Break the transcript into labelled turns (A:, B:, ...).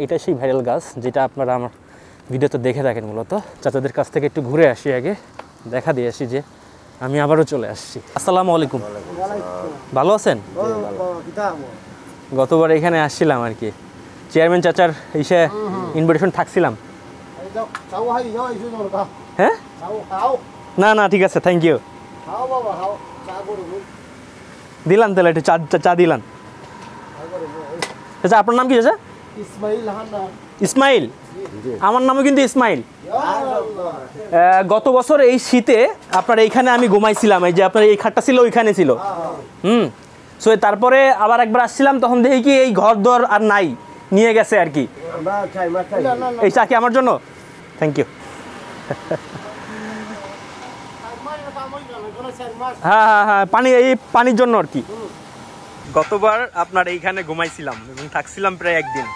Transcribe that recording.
A: এটা সেই ভাইরাল গাছ যেটা আপনারা আমার ভিডিওতে দেখে থাকেন মূলত। চাচাদের কাছ থেকে একটু ঘুরে আসি, আগে দেখা দিয়ে আসি যে আমি আবারও চলে আসছি। আসসালামু আলাইকুম, ভালো আছেন? গতবার এখানে আসছিলাম আর কি, চেয়ারম্যান চাচার এসে ইনভিটেশন থাকছিলাম। হ্যাঁ, না না ঠিক আছে, থ্যাংক ইউ। দিলাম তাহলে একটু চা দিলাম। আচ্ছা, আপনার নাম কি চাচা? ইসমাইল। আমার নামও কিন্তু ইসমাইল। গত বছর এই শীতে আপনার এইখানে আমি ঘুমাইছিলাম, এই যে আপনার এই খাটটা ছিল ওইখানে ছিল। সো তারপরে আবার একবার আসছিলাম, তখন দেখি কি এই ঘর দর আর নাই, নিয়ে গেছে আর কি। এই চা কি আমার জন্য? Thank you. হ্যাঁ হ্যাঁ হ্যাঁ, পানি, এই পানির জন্য আর কি। গতবার আপনার এইখানে ঘুমাইছিলাম এবং থাকছিলাম প্রায় একদিন।